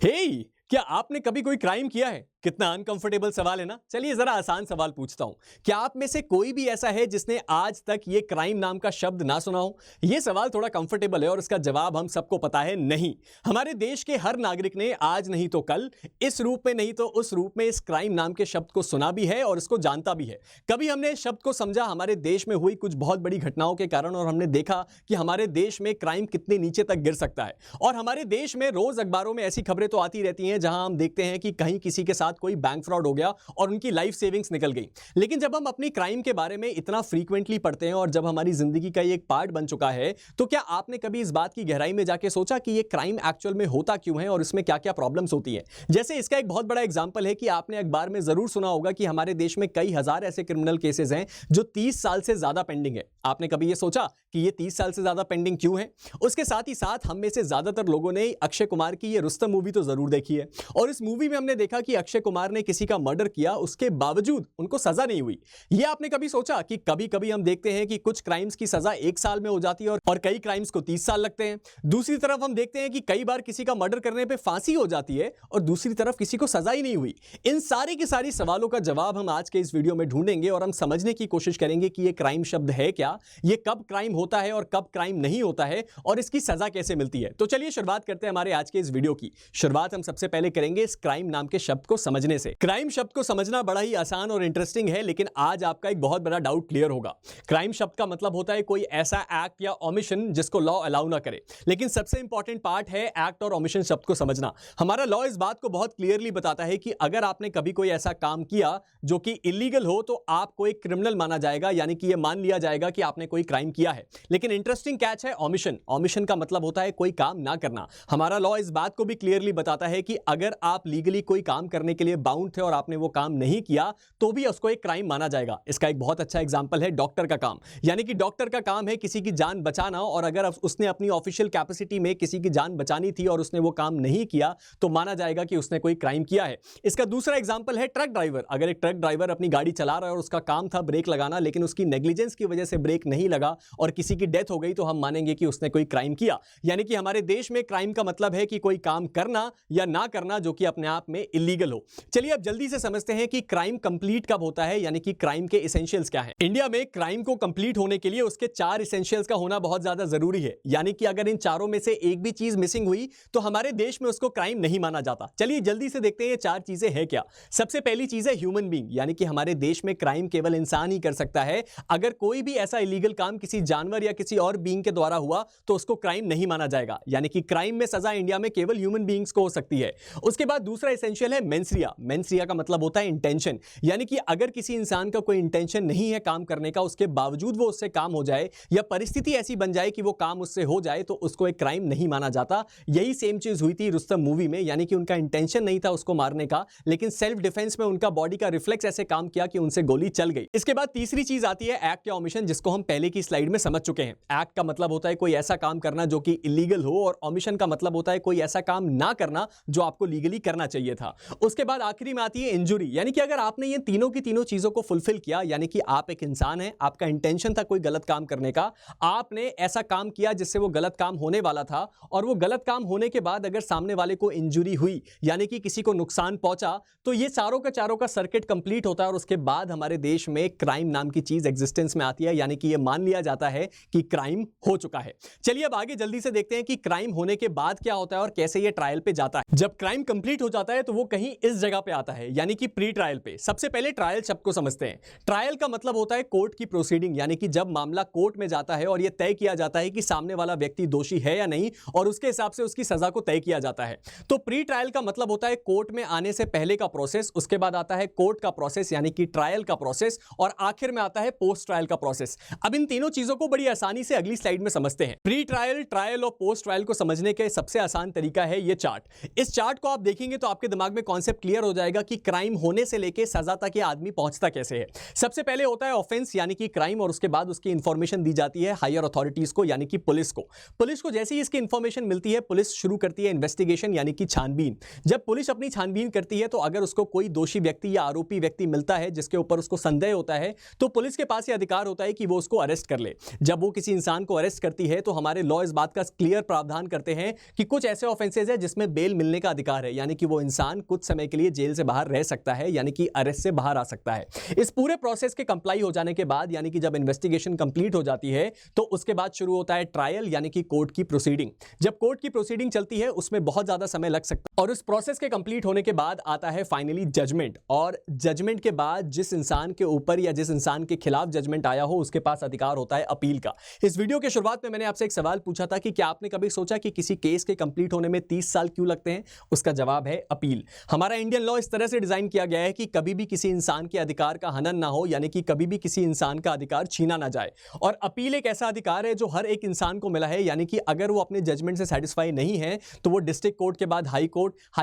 हे क्या आपने कभी कोई क्राइम किया है? कितना अनकंफर्टेबल सवाल है ना। चलिए जरा आसान सवाल पूछता हूं। क्या आप में से कोई भी ऐसा है जिसने आज तक ये क्राइम नाम का शब्द ना सुना हो? ये सवाल थोड़ा कंफर्टेबल है और इसका जवाब हम सबको पता है, नहीं। हमारे देश के हर नागरिक ने आज नहीं तो कल, इस रूप में नहीं तो उस रूप में इस क्राइम नाम के शब्द को सुना भी है और इसको जानता भी है। कभी हमने इस शब्द को समझा हमारे देश में हुई कुछ बहुत बड़ी घटनाओं के कारण, और हमने देखा कि हमारे देश में क्राइम कितने नीचे तक गिर सकता है। और हमारे देश में रोज अखबारों में ऐसी खबरें तो आती रहती हैं जहां हम देखते हैं कि कहीं किसी के साथ कोई बैंक फ्रॉड हो गया और उनकी लाइफ सेविंग्स निकल गई। लेकिन जब हम अपनी क्राइम के बारे में इतना फ्रीक्वेंटली पढ़ते हैं और जब हमारी जिंदगी का ये एक पार्ट बन चुका है, तो क्या आपने कभी इस बात की गहराई में जाके सोचा कि ये क्राइम एक्चुअल में होता क्यों है और इसमें क्या-क्या प्रॉब्लम्स होती हैं? जैसे इसका एक बहुत बड़ा एग्जांपल है कि आपने अखबार में जरूर सुना होगा कि हमारे देश में कई हजार ऐसे क्रिमिनल केसेस हैं जो 30 साल से ज्यादा पेंडिंग है। आपने कभी ये सोचा कि ये 30 साल से ज्यादा पेंडिंग क्यों है? उसके साथ ही साथ हम में से ज्यादातर लोगों ने अक्षय कुमार की ये रुस्तम मूवी तो जरूर देखी है, और इस मूवी में हमने देखा कि अक्षय कुमार ने किसी का मर्डर किया, उसके बावजूद उनको सजा नहीं हुई। ये आपने कभी सोचा कि कभी-कभी हम देखते हैं कि कुछ क्राइम्स की सजा 1 साल में हो जाती है और कई क्राइम्स को 30 साल लगते हैं। दूसरी तरफ हम देखते हैं कि कई बार किसी का मर्डर करने पे फांसी हो जाती है और दूसरी तरफ किसी को सजा ही नहीं हुई। इन सारे के सारी सवालों का जवाब हम आज के इस वीडियो में ढूंढेंगे और हम समझने की कोशिश करेंगे कि ये क्राइम शब्द है क्या, ये कब क्राइम होता है और कब क्राइम नहीं होता है, और इसकी सजा कैसे मिलती है। तो चलिए शुरुआत करते हैं हमारे आज के इस वीडियो की। शुरुआत हम सबसे पहले करेंगे इस क्राइम नाम के शब्द को समझने से। क्राइम शब्द को समझना बड़ा ही आसान और इंटरेस्टिंग है, लेकिन आज आपका एक बहुत बड़ा डाउट क्लियर होगा। क्राइम शब्द का मतलब होता है कोई ऐसा एक्ट या ओमिशन जिसको लॉ अलाउ ना करे। लेकिन सबसे इंपॉर्टेंट पार्ट है एक्ट और ओमिशन शब्द को समझना। हमारा लॉ इस बात को बहुत क्लियरली बताता है कि अगर आपने कभी कोई ऐसा काम किया जो कि इलीगल हो तो आपको एक क्रिमिनल माना जाएगा, यानी कि यह मान लिया जाएगा कि आपने कोई क्राइम किया है। लेकिन इंटरेस्टिंग कैच है ओमिशन। ओमिशन का मतलब होता है कोई काम ना करना। हमारा लॉ इस बात को भी क्लियरली बताता है कि अगर आप लीगली कोई काम करने के लिए बाउंड थे और आपने वो काम नहीं किया तो भी उसको एक क्राइम माना जाएगा। इसका एक बहुत अच्छा एग्जांपल है डॉक्टर का काम। यानी कि डॉक्टर का काम है किसी की जान बचाना, और अगर उसने अपनी ऑफिशियल कैपेसिटी में किसी की जान बचानी थी और उसने वो काम नहीं किया तो माना जाएगा कि उसने कोई क्राइम किया है। इसका दूसरा एग्जांपल है ट्रक ड्राइवर। अगर एक ट्रक ड्राइवर अपनी गाड़ी चला रहा है और उसका काम था ब्रेक लगाना, लेकिन उसकी नेग्लिजेंस की वजह से ब्रेक नहीं लगा और किसी की डेथ हो गई, तो हम मानेंगे कि उसने कोई क्राइम किया। यानी कि हमारे देश में क्राइम का मतलब है कि कोई काम करना या ना करना जो कि अपने आप में इलीगल हो। चलिए अब जल्दी से समझते हैं कि क्राइम कंप्लीट कब होता है, यानी कि क्राइम के एसेंशियल्स क्या हैं। इंडिया में क्राइम को कंप्लीट होने के लिए उसके 4 एसेंशियल्स का होना बहुत ज्यादा जरूरी है। यानी कि अगर इन चारों में से एक भी चीज मिसिंग हुई तो हमारे देश में उसको क्राइम नहीं माना जाता। चलिए जल्दी से देखते हैं ये 4 चीजें हैं क्या। सबसे पहली चीज है ह्यूमन बीइंग, यानी कि हमारे देश में क्राइम केवल इंसान ही कर सकता है। अगर कोई भी ऐसा इलीगल काम किसी जानवर या किसी और बीइंग के द्वारा हुआ तो उसको क्राइम नहीं माना जाएगा। यानी कि क्राइम में सजा इंडिया में केवल ह्यूमन बीइंग्स को हो सकती है। उसके बाद दूसरा एसेंशियल है मेंसरिया। मेंसरिया का मतलब होता है इंटेंशन। यानी कि अगर किसी इंसान का कोई इंटेंशन नहीं है काम करने का, उसके बावजूद वो उससे काम हो जाए या परिस्थिति ऐसी बन जाए कि वो काम उससे हो जाए, तो उसको एक क्राइम नहीं माना जाता। यही सेम चीज हुई थी रुस्तम मूवी में। यानी कि उनका इंटेंशन नहीं था उसको मारने का, लेकिन सेल्फ डिफेंस में उनका बॉडी का रिफ्लेक्स ऐसे काम किया कि उनसे गोली चल गई। इसके बाद तीसरी चीज आती है एक्ट या ओमिशन, जिसको हम पहले की स्लाइड में समझ चुके हैं। एक्ट का मतलब होता है कोई ऐसा काम करना जो कि इलीगल हो, और ओमिशन का मतलब होता है कोई ऐसा काम ना करना जो आपको लीगली करना चाहिए था। उसके बाद आखिरी में आती है इंजुरी। यानी कि अगर आपने ये तीनों की तीनों चीजों को फुलफिल किया, यानी कि आप एक इंसान हैं, आपका इंटेंशन था कोई गलत काम करने का, आपने ऐसा काम किया जिससे वो गलत काम होने वाला था, और वो गलत काम होने के बाद अगर सामने वाले को इंजुरी हुई, यानी कि किसी को नुकसान पहुंचा, तो ये चारों का सर्किट कंप्लीट होता है और उसके बाद हमारे देश में क्राइम नाम की चीज एग्जिस्टेंस में आती है। यानी कि ये मान लिया जाता है कि क्राइम हो चुका है। चलिए अब आगे जल्दी से देखते हैं कि क्राइम होने के बाद क्या होता है और कैसे ये ट्रायल पे जाता है। जब क्राइम कंप्लीट हो जाता है तो वो कहीं इस जगह पे आता है, यानी कि प्री ट्रायल पे। सबसे पहले ट्रायल शब्द को समझते हैं। ट्रायल का मतलब होता है कोर्ट की प्रोसीडिंग, यानी कि जब मामला कोर्ट में जाता है और यह तय किया जाता है कि सामने वाला व्यक्ति दोषी है या नहीं, और उसके हिसाब से उसकी सजा को तय किया जाता है। तो प्री ट्रायल का मतलब होता है कोर्ट में आने से पहले का प्रोसेस, उसके बाद आता है कोर्ट का प्रोसेस यानी कि ट्रायल का प्रोसेस, और आखिर में आता है पोस्ट ट्रायल का प्रोसेस। अब इन तीनों चीजों को बड़ी आसानी से अगली स्लाइड में समझते हैं। प्री ट्रायल, ट्रायल और पोस्ट ट्रायल को समझने के सबसे आसान तरीका है ये चार्ट। इस चार्ट को आप देखेंगे तो आपके दिमाग में कॉन्सेप्ट क्लियर हो जाएगा कि क्राइम होने से लेकर सजा तक ये आदमी पहुंचता कैसे है। सबसे पहले होता है ऑफेंस यानी कि क्राइम, और उसके बाद उसकी इंफॉर्मेशन दी जाती है हायर अथॉरिटीज को यानी कि पुलिस को। पुलिस को जैसे ही इसकी इंफॉर्मेशन मिलती है, पुलिस शुरू करती है इन्वेस्टिगेशन यानी कि छानबीन। जब पुलिस अपनी छानबीन करती है तो अगर उसको कोई दोषी व्यक्ति या आरोपी व्यक्ति मिलता है जिसके ऊपर उसको संदेह होता है, तो पुलिस के पास यह अधिकार होता है कि वो उसको अरेस्ट कर ले। जब वो किसी इंसान को अरेस्ट करती है तो हमारे लॉ इस बात का क्लियर प्रावधान करते हैं कि कुछ ऐसे ऑफेंसेज है जिसमें बेल मिलने का अधिकार है, यानी कि वो इंसान कुछ समय के लिए जेल से बाहर रह सकता है, यानी कि अरेस्ट से बाहर आ सकता है। इस पूरे प्रोसेस के कंप्लाई हो जाने के बाद, यानी कि जब इन्वेस्टिगेशन कंप्लीट हो जाती है, तो उसके बाद शुरू होता है ट्रायल, यानी कि कोर्ट की प्रोसीडिंग। जब कोर्ट की प्रोसीडिंग चलती है उसमें बहुत ज्यादा समय लग सकता है और उस प्रोसेस के कंप्लीट होने के बाद आता है फाइनली जजमेंट। और जजमेंट के बाद जिस इंसान के ऊपर या जिस इंसान के खिलाफ जजमेंट आया हो उसके पास अधिकार होता है अपील का। इस वीडियो के शुरुआत में मैंने आपसे एक सवाल पूछा था कि क्या आपने कभी सोचा कि किसी केस के कंप्लीट होने में 30 साल क्यों लगते हैं? उसका जवाब है अपील। हमारा इंडियन लॉ इस तरह से डिजाइन किया गया है कि कभी भी किसी इंसान के अधिकार का हनन ना हो, यानी कि कभी भी किसी इंसान का अधिकार छीना ना जाए। और अपील एक ऐसा अधिकार है जो हर एक इंसान को मिला है, यानी कि अगर वो अपने जजमेंट से सेटिस्फाई नहीं है तो वो डिस्ट्रिक्ट कोर्ट के बाद हाई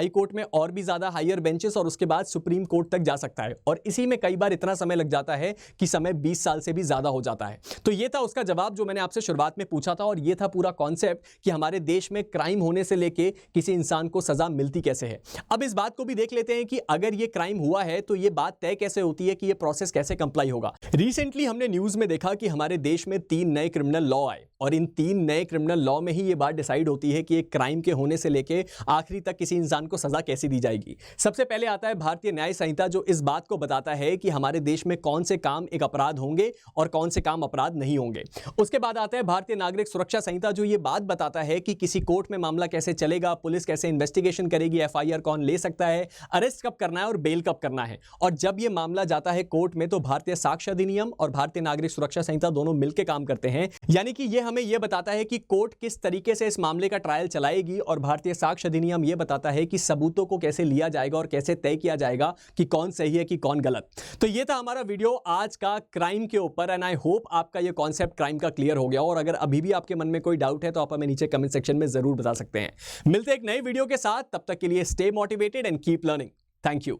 कोर्ट में और भी ज्यादा हायर बेंचेस और उसके बाद सुप्रीम कोर्ट तक जा सकता है। और इसी में कई बार इतना समय लग जाता है कि समय 20 साल से भी ज्यादा हो जाता है। तो ये था उसका जवाब जो मैंने आपसे शुरुआत में पूछा था, और ये था पूरा कॉन्सेप्ट कि हमारे देश में क्राइम होने से लेके किसी इंसान को सजा मिलती कैसे है। अब इस बात को भी देख लेते हैं कि अगर ये क्राइम हुआ है तो ये बात तय कैसे होती है कि ये प्रोसेस कैसे कंप्लाई होगा। रिसेंटली हमने न्यूज में देखा कि हमारे देश में 3 नए क्रिमिनल लॉ आए, और इन 3 नए क्रिमिनल लॉ में ही ये बात डिसाइड होती है कि एक क्राइम के होने से लेके आखिरी तक किसी इंसान को सजा कैसी दी जाएगी। सबसे पहले आता है भारतीय न्याय संहिता, जो इस बात को बताता है कि हमारे देश में कौन से काम एक अपराध होंगे और कौन से काम अपराध नहीं होंगे। उसके बाद आता है भारतीय नागरिक सुरक्षा संहिता, जो ये बात बताता है कि किसी कोर्ट में मामला कैसे चलेगा, पुलिस कैसे इन्वेस्टिगेशन करेगी, एफआईआर कौन ले सकता है, अरेस्ट कब करना है और बेल कब करना है। और जब ये मामला जाता है कोर्ट में तो भारतीय साक्ष्य अधिनियम और भारतीय नागरिक सुरक्षा संहिता दोनों मिलकर काम करते हैं, यानी कि ये हमें यह बताता है कि कोर्ट किस तरीके से इस मामले का ट्रायल चलाएगी, और भारतीय साक्ष्य अधिनियम यह बताता है कि सबूतों को कैसे लिया जाएगा और कैसे तय किया जाएगा कि कौन सही है कि कौन गलत। तो ये था हमारा वीडियो आज का क्राइम के ऊपर, एंड आई होप आपका ये कॉन्सेप्ट क्राइम का क्लियर हो गया। और अगर अभी भी आपके मन में कोई डाउट है तो आप हमें नीचे कमेंट सेक्शन में जरूर बता सकते हैं। मिलते हैं एक नए वीडियो के साथ, तब तक के लिए stay motivated and keep learning. Thank you.